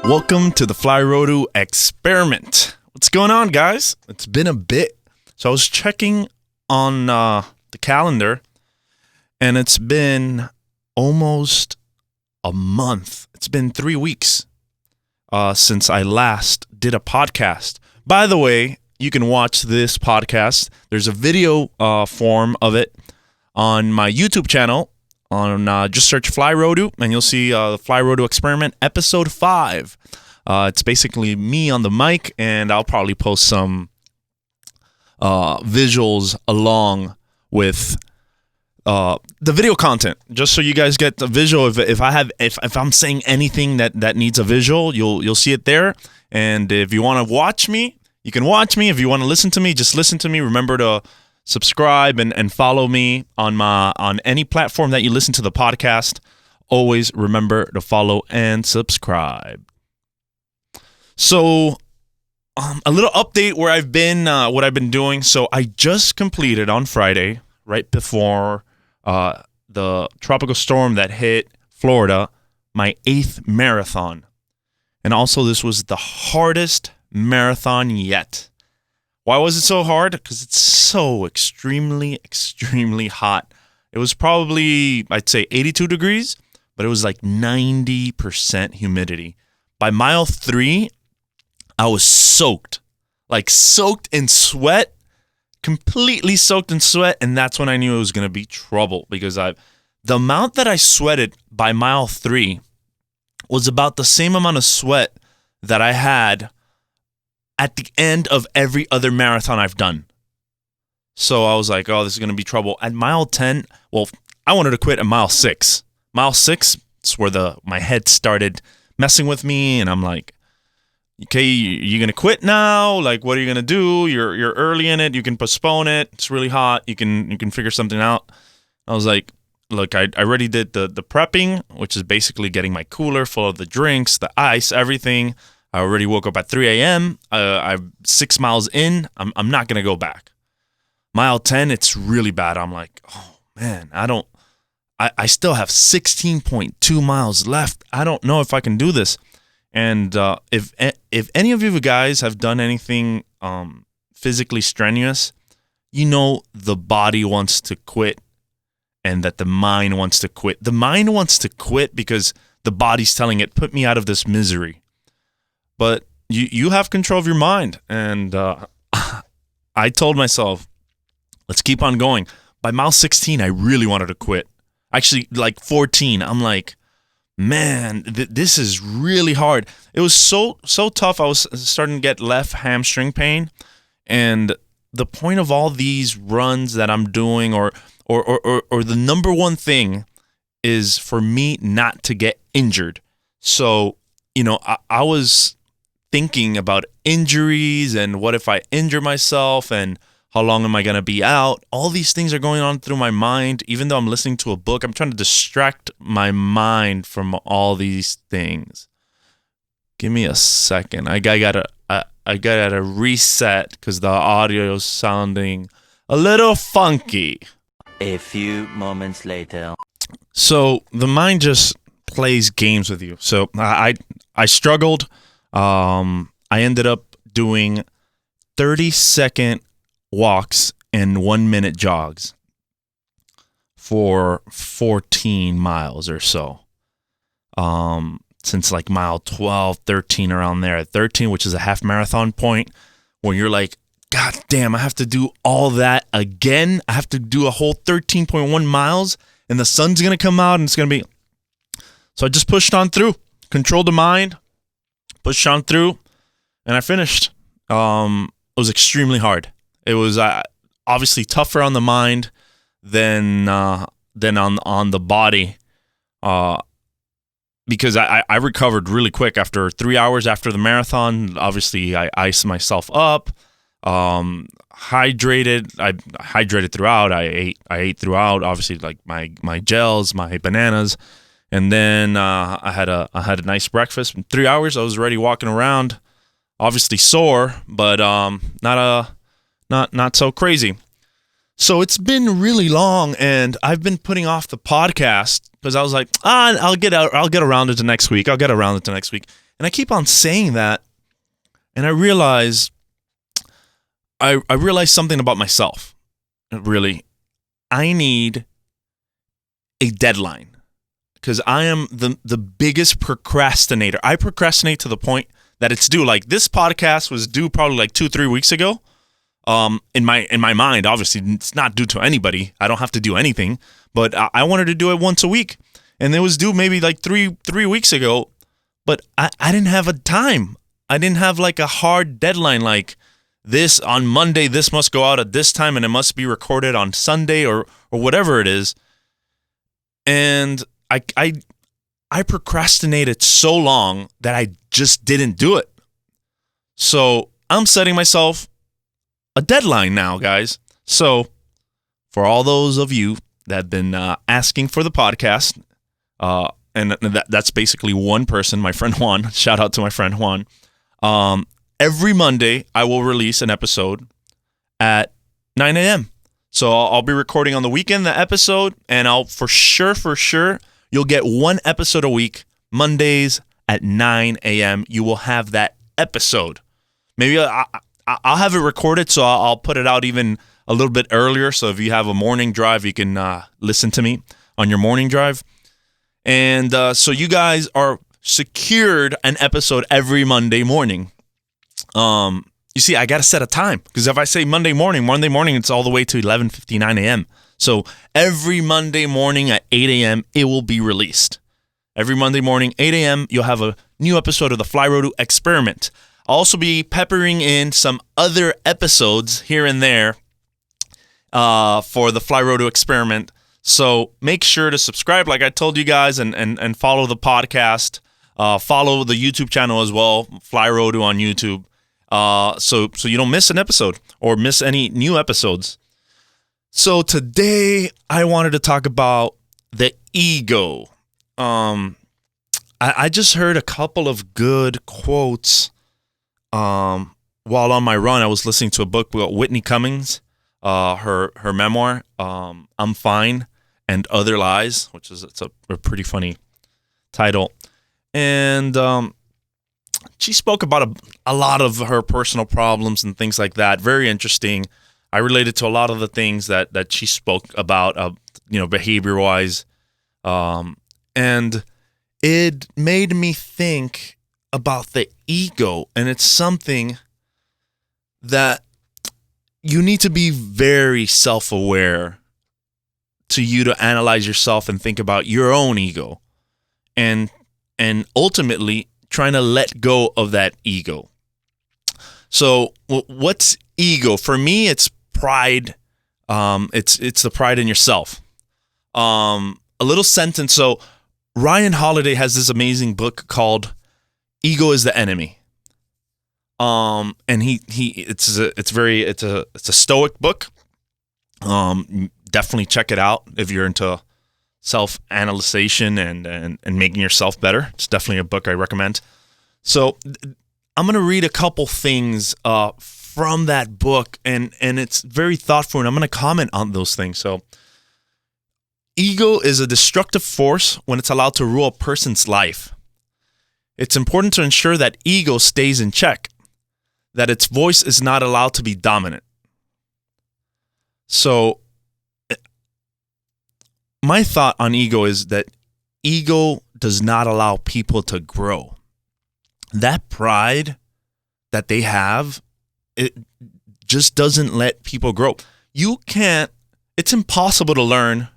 Welcome to the Fly Rodu experiment. What's going on, guys? It's been a bit. So I was checking on the calendar, and it's been almost a month. It's been 3 weeks since I last did a podcast. By the way, you can watch this podcast. There's a video form of it on my YouTube channel. Just search Fly Rodu, and you'll see the Fly Rodu experiment, episode 5. It's basically me on the mic, and I'll probably post some visuals along with the video content, just so you guys get the visual. If I'm saying anything that needs a visual, you'll see it there. And if you want to watch me, you can watch me. If you want to listen to me, just listen to me. Remember to subscribe and follow me on any platform that you listen to the podcast. Always remember to follow and subscribe. So, a little update where I've been, what I've been doing. So I just completed on Friday, right before the tropical storm that hit Florida, my 8th marathon. And also, this was the hardest marathon yet. Why was it so hard? Because it's so extremely, extremely hot. It was probably, I'd say 82 degrees, but it was like 90% humidity. By mile 3, I was soaked in sweat, completely soaked in sweat, and that's when I knew it was going to be trouble, because the amount that I sweated by mile 3 was about the same amount of sweat that I had at the end of every other marathon I've done. So I was like, oh, this is going to be trouble. At mile 10, well, I wanted to quit at mile 6. Mile 6 is where my head started messing with me, and I'm like, okay, you going to quit now? Like, what are you going to do? You're early in it. You can postpone it. It's really hot. You can figure something out. I was like, look, I already did the prepping, which is basically getting my cooler full of the drinks, the ice, everything. I already woke up at 3 a.m. I'm 6 miles in. I'm not going to go back. Mile 10, it's really bad. I'm like, oh, man, I still have 16.2 miles left. I don't know if I can do this. And if any of you guys have done anything physically strenuous, you know the body wants to quit and that the mind wants to quit. The mind wants to quit because the body's telling it, put me out of this misery. But you have control of your mind. And I told myself, let's keep on going. By mile 16, I really wanted to quit. Actually, like 14, I'm like, man, this is really hard. It was so tough. I was starting to get left hamstring pain. And the point of all these runs that I'm doing, or the number one thing, is for me not to get injured. So, I was thinking about injuries and what if I injure myself and how long am I going to be out? All these things are going on through my mind. Even though I'm listening to a book, I'm trying to distract my mind from all these things. Give me a second. I gotta reset because the audio is sounding a little funky. A few moments later. So the mind just plays games with you. So I struggled. I ended up doing 30-second walks and 1-minute jogs for 14 miles or so. Since like mile 12, 13, around there. At 13, which is a half marathon point, where you're like, God damn, I have to do all that again. I have to do a whole 13.1 miles, and the sun's going to come out, and it's going to be... So I just pushed on through, controlled the mind, pushed on through, and I finished. It was extremely hard. It was obviously tougher on the mind than on the body, because I recovered really quick after 3 hours after the marathon. Obviously, I iced myself up, hydrated. I hydrated throughout. I ate throughout. Obviously, like my gels, my bananas. And then I had a nice breakfast. In 3 hours, I was already walking around, obviously sore, but not so crazy. So it's been really long, and I've been putting off the podcast because I was like, I'll get around it to next week. And I keep on saying that, and I realize something about myself. Really, I need a deadline because I am the biggest procrastinator. I procrastinate to the point that it's due. Like this podcast was due probably like 2-3 weeks ago. In my mind, obviously, it's not due to anybody. I don't have to do anything, but I wanted to do it once a week, and it was due maybe like three weeks ago. But I didn't have a time. I didn't have like a hard deadline like this on Monday. This must go out at this time, and it must be recorded on Sunday or whatever it is. And I procrastinated so long that I just didn't do it. So I'm setting myself a deadline now, guys. So for all those of you that have been asking for the podcast, and that's basically one person, my friend Juan. Shout out to my friend Juan. Every Monday, I will release an episode at 9 a.m. So I'll be recording on the weekend the episode, and I'll for sure, you'll get one episode a week, Mondays at 9 a.m. You will have that episode. Maybe I'll have it recorded, so I'll put it out even a little bit earlier. So if you have a morning drive, you can listen to me on your morning drive. And so you guys are secured an episode every Monday morning. You see, I got to set a time because if I say Monday morning, it's all the way to 11:59 a.m. So every Monday morning at 8 a.m., it will be released. Every Monday morning, 8 a.m., you'll have a new episode of the Fly Road Experiment. I'll also be peppering in some other episodes here and there for the Fly Road Experiment. So make sure to subscribe, like I told you guys, and follow the podcast. Follow the YouTube channel as well, Fly Road on YouTube. So you don't miss an episode or miss any new episodes. So today I wanted to talk about the ego. I just heard a couple of good quotes while on my run. I was listening to a book about Whitney Cummings, her memoir, I'm Fine and Other Lies, which is it's a pretty funny title. And she spoke about a lot of her personal problems and things like that. Very interesting. I related to a lot of the things that she spoke about, behavior-wise. And it made me think about the ego. And it's something that you need to be very self-aware to you to analyze yourself and think about your own ego. And ultimately trying to let go of that ego. So what's ego? For me, it's pride. It's the pride in yourself. A little sentence. So Ryan Holiday has this amazing book called Ego is the Enemy. And it's a stoic book. Definitely check it out if you're into self-analyzation and making yourself better. It's definitely a book I recommend. So I'm going to read a couple things from that book, and it's very thoughtful, and I'm going to comment on those things. So ego is a destructive force when it's allowed to rule a person's life. It's important to ensure that ego stays in check, that its voice is not allowed to be dominant. So my thought on ego is that ego does not allow people to grow. That pride that they have, it just doesn't let people grow. It's impossible to learn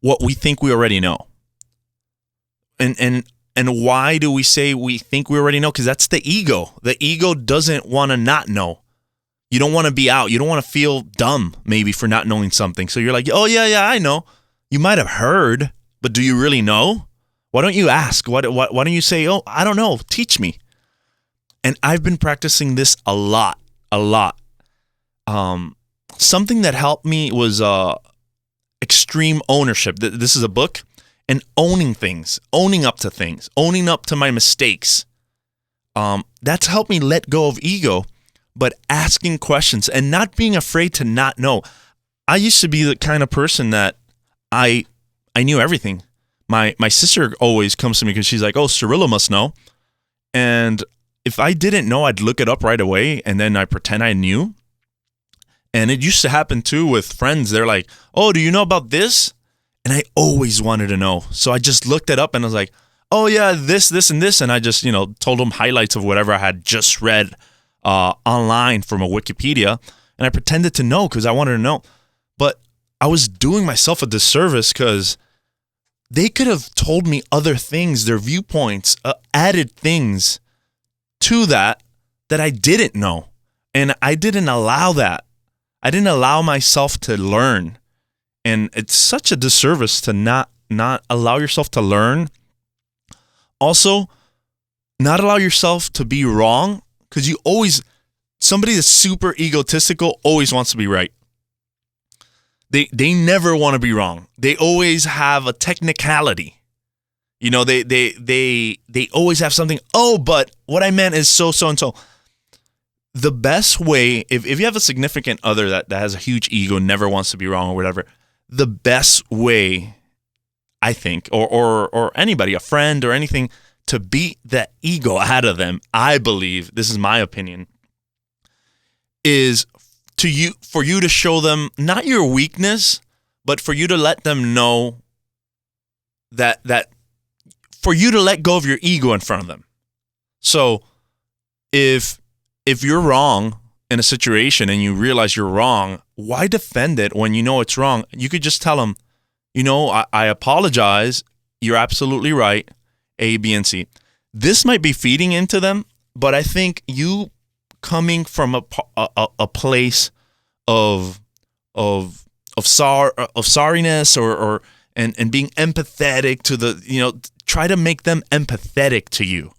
what we think we already know. And why do we say we think we already know? Because that's the ego. The ego doesn't want to not know. You don't want to be out. You don't want to feel dumb maybe for not knowing something. So you're like, oh, yeah, I know. You might have heard, but do you really know? Why don't you ask? Why don't you say, oh, I don't know, teach me? And I've been practicing this a lot. Something that helped me was extreme ownership. This is a book. And owning things, owning up to things, owning up to my mistakes. That's helped me let go of ego, but asking questions and not being afraid to not know. I used to be the kind of person that I knew everything. My sister always comes to me because she's like, oh, Cirillo must know. And if I didn't know, I'd look it up right away, and then I pretend I knew. And it used to happen too with friends. They're like, oh, do you know about this? And I always wanted to know. So I just looked it up and I was like, oh yeah, this, and this. And I just, told them highlights of whatever I had just read online from a Wikipedia. And I pretended to know because I wanted to know. But I was doing myself a disservice because they could have told me other things, their viewpoints, added things to that I didn't know. And I didn't allow that. I didn't allow myself to learn. And it's such a disservice to not allow yourself to learn. Also, not allow yourself to be wrong, because somebody that's super egotistical always wants to be right. They never want to be wrong. They always have a technicality. They always have something. Oh, but what I meant is so and so. The best way, if you have a significant other that has a huge ego, never wants to be wrong or whatever, the best way, I think, or anybody, a friend or anything, to beat that ego out of them, I believe, this is my opinion, is for you to show them not your weakness, but for you to let them know that for you to let go of your ego in front of them. So if you're wrong in a situation and you realize you're wrong, why defend it when you know it's wrong? You could just tell them, I apologize. You're absolutely right. A, B, and C. This might be feeding into them, but I think you coming from a place of sorriness or being empathetic to the, try to make them empathetic to you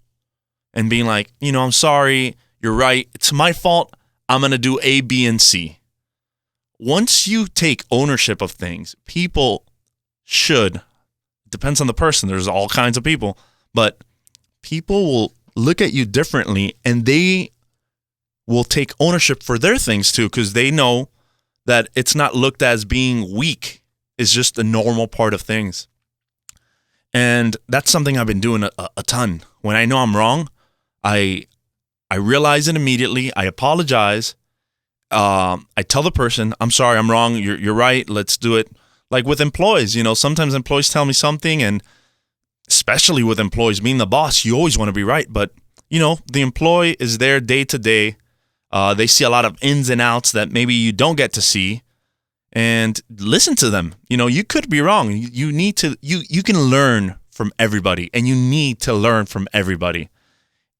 and being like, I'm sorry. You're right. It's my fault. I'm going to do A, B, and C. Once you take ownership of things, people should, depends on the person. There's all kinds of people, but people will look at you differently and they will take ownership for their things too, because they know that it's not looked at as being weak. It's just a normal part of things. And that's something I've been doing a ton. When I know I'm wrong, I realize it immediately. I apologize. I tell the person, I'm sorry, I'm wrong. You're right. Let's do it. Like with employees, sometimes employees tell me something, and especially with employees, being the boss, you always want to be right. But, the employee is there day to day. They see a lot of ins and outs that maybe you don't get to see, and listen to them. You could be wrong. You need to, you can learn from everybody, and you need to learn from everybody.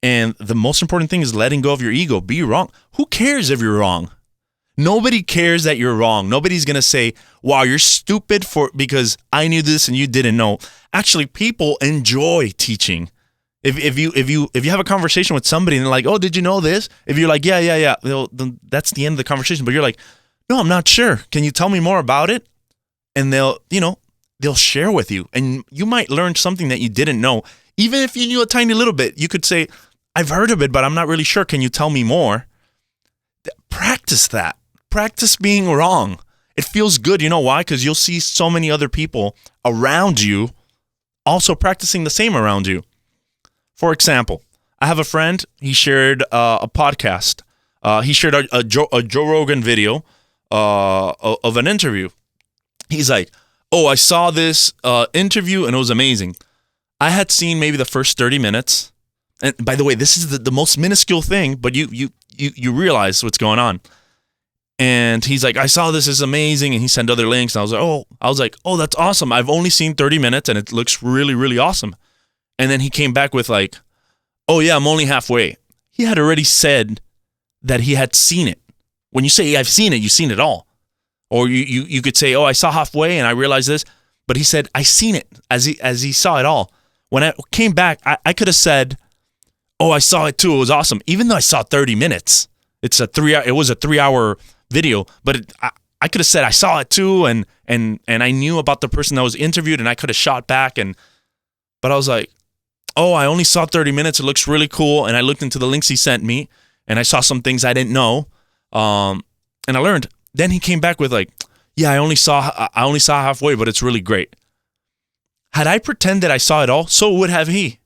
And the most important thing is letting go of your ego. Be wrong. Who cares if you're wrong? Nobody cares that you're wrong. Nobody's going to say, wow, you're stupid because I knew this and you didn't know. Actually, people enjoy teaching. If you have a conversation with somebody and they're like, oh, did you know this? If you're like, yeah, then that's the end of the conversation. But you're like, no, I'm not sure. Can you tell me more about it? And they'll share with you. And you might learn something that you didn't know. Even if you knew a tiny little bit, you could say, I've heard of it, but I'm not really sure. Can you tell me more? Practice that. Practice being wrong. It feels good. You know why? Because you'll see so many other people around you also practicing the same around you. For example, I have a friend. He shared a podcast. He shared a Joe Rogan video of an interview. He's like, oh, I saw this interview and it was amazing. I had seen maybe the first 30 minutes. And by the way, this is the most minuscule thing, but you realize what's going on. And he's like, I saw this is amazing, and he sent other links. And I was like, oh, that's awesome. I've only seen 30 minutes, and it looks really, really awesome. And then he came back with like, oh yeah, I'm only halfway. He had already said that he had seen it. When you say I've seen it, you've seen it all. Or you could say, oh, I saw halfway, and I realized this. But he said, I seen it as he saw it all. When I came back, I could have said, oh, I saw it too. It was awesome. Even though I saw 30 minutes, it was a 3-hour video, but I could have said I saw it too, and I knew about the person that was interviewed, and I could have shot back, but I was like, oh, I only saw 30 minutes. It looks really cool, and I looked into the links he sent me, and I saw some things I didn't know, and I learned. Then he came back with like, yeah, I only saw halfway, but it's really great. Had I pretended I saw it all, so would have he.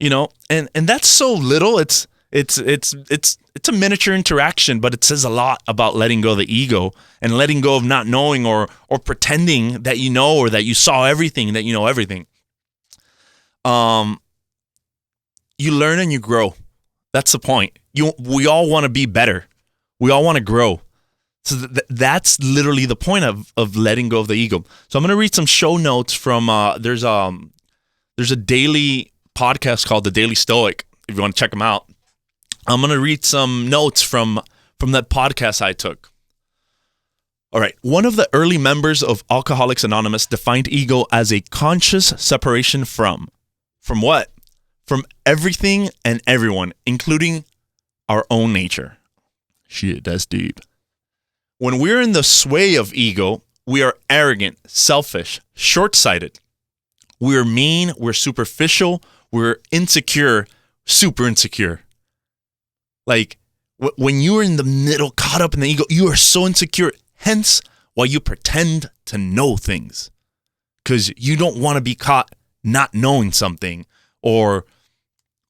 and that's so little. It's a miniature interaction, but it says a lot about letting go of the ego and letting go of not knowing or pretending that you know, or that you saw everything, that you know everything. You learn and you grow. That's the point. We all want to be better. We all want to grow. So that's literally the point of letting go of the ego. So I'm going to read some show notes from there's a daily podcast called The Daily Stoic, if you want to check them out. I'm going to read some notes from that podcast I took. All right. One of the early members of Alcoholics Anonymous defined ego as a conscious separation from what? From everything and everyone, including our own nature. Shit, that's deep. When we're in the sway of ego, we are arrogant, selfish, short-sighted. We're mean, we're superficial, we're insecure, super insecure. Like, when you're in the middle, caught up in the ego, you are so insecure. Hence, why you pretend to know things. Because you don't want to be caught not knowing something, or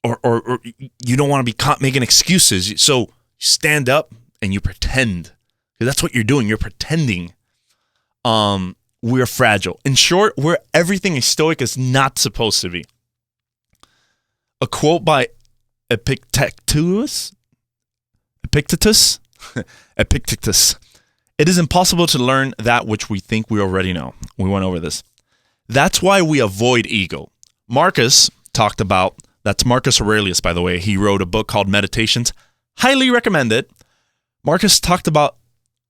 you don't want to be caught making excuses. So you stand up and you pretend. Because that's what you're doing. You're pretending. We're fragile. In short, we're everything a Stoic is not supposed to be. A quote by Epictetus. It is impossible to learn that which we think we already know. We went over this. That's why we avoid ego. Marcus talked about, that's Marcus Aurelius, by the way. He wrote a book called Meditations. Highly recommend it. Marcus talked about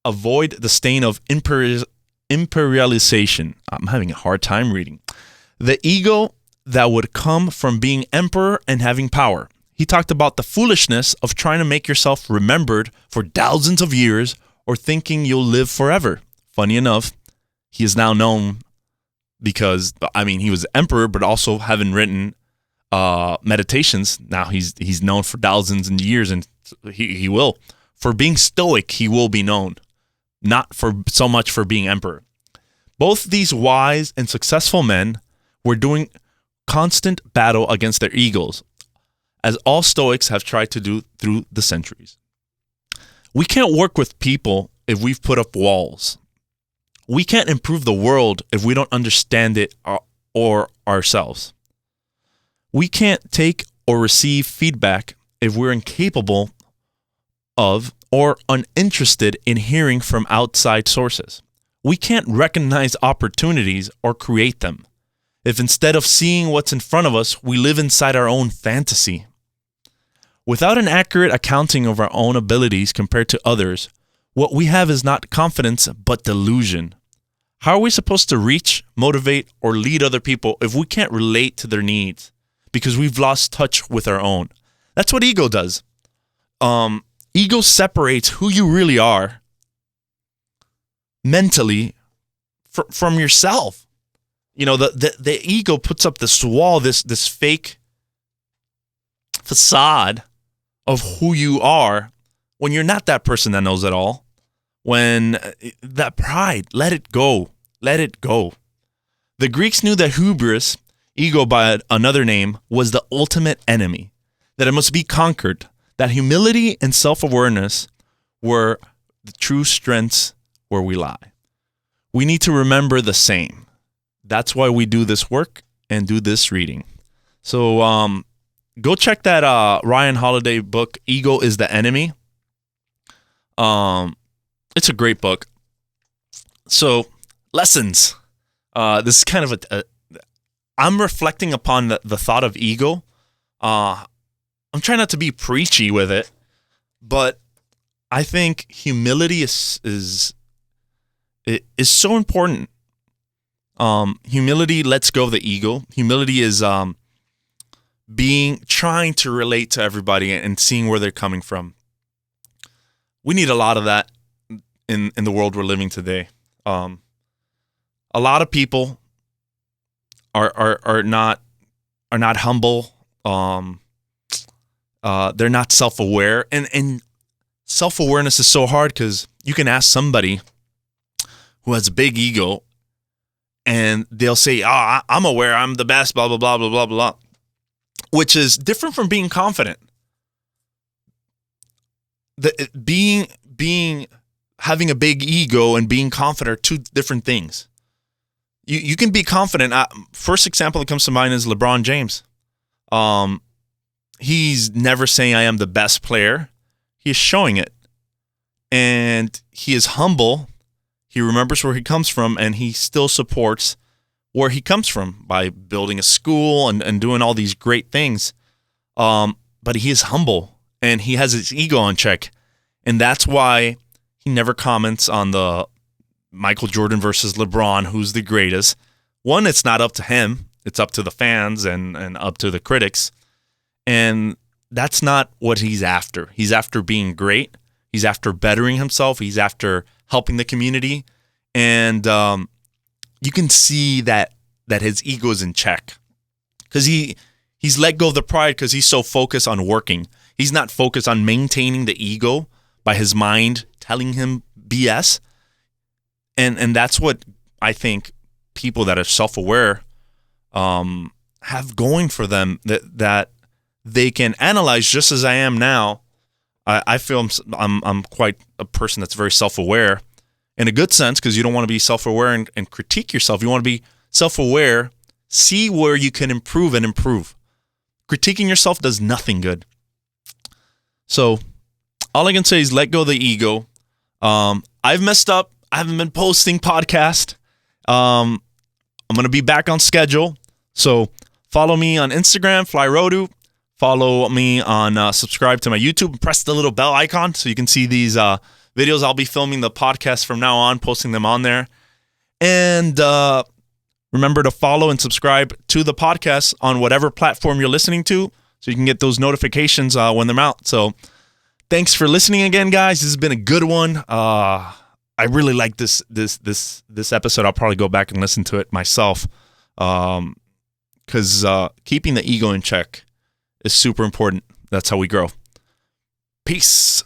avoid the stain of imperialization. I'm having a hard time reading. The ego that would come from being emperor and having power. He talked about the foolishness of trying to make yourself remembered for thousands of years or thinking you'll live forever. Funny enough, he is now known because, he was emperor, but also having written Meditations. Now he's known for thousands of years, and he will. For being stoic, he will be known. Not for so much for being emperor. Both these wise and successful men were doing constant battle against their egos, as all Stoics have tried to do through the centuries. We can't work with people if we've put up walls. We can't improve the world if we don't understand it or ourselves. We can't take or receive feedback if we're incapable of or uninterested in hearing from outside sources. We can't recognize opportunities or create them if instead of seeing what's in front of us, we live inside our own fantasy. Without an accurate accounting of our own abilities compared to others, what we have is not confidence but delusion. How are we supposed to reach, motivate, or lead other people if we can't relate to their needs because we've lost touch with our own? That's what ego does. Ego separates who you really are mentally from yourself. The ego puts up this wall, this fake facade of who you are when you're not that person that knows it all. When that pride, let it go. Let it go. The Greeks knew that hubris, ego by another name, was the ultimate enemy, that it must be conquered. That humility and self-awareness were the true strengths where we lie. We need to remember the same. That's why we do this work and do this reading. So go check that Ryan Holiday book, Ego is the Enemy. It's a great book. So, lessons. This is kind of I'm reflecting upon the thought of ego. I'm trying not to be preachy with it, but I think humility is so important. Humility lets go of the ego. Humility is trying to relate to everybody and seeing where they're coming from. We need a lot of that in the world we're living today. A lot of people are not humble. They're not self-aware, and self-awareness is so hard because you can ask somebody who has a big ego, and they'll say, "I'm aware, I'm the best," blah blah blah blah blah blah. which is different from being confident. Having a big ego and being confident are two different things. You can be confident. First example that comes to mind is LeBron James. He's never saying I am the best player. He is showing it. And he is humble. He remembers where he comes from, and he still supports where he comes from by building a school and doing all these great things. But he is humble, and he has his ego on check. And that's why he never comments on the Michael Jordan versus LeBron, who's the greatest. One, it's not up to him. It's up to the fans and up to the critics. And that's not what he's after. He's after being great. He's after bettering himself. He's after helping the community. And you can see that his ego is in check. Because he's let go of the pride because he's so focused on working. He's not focused on maintaining the ego by his mind telling him BS. And that's what I think people that are self-aware have going for them, that they can analyze just as I am now. I feel I'm quite a person that's very self-aware in a good sense, because you don't want to be self-aware and critique yourself. You want to be self-aware, see where you can improve and improve. Critiquing yourself does nothing good. So all I can say is let go of the ego. I've messed up. I haven't been posting podcast. I'm going to be back on schedule. So follow me on Instagram, FlyRodu. Follow me on subscribe to my YouTube. Press the little bell icon so you can see these videos. I'll be filming the podcast from now on, posting them on there. And remember to follow and subscribe to the podcast on whatever platform you're listening to so you can get those notifications when they're out. So thanks for listening again, guys. This has been a good one. I really like this episode. I'll probably go back and listen to it myself, because keeping the ego in check is super important. That's how we grow. Peace.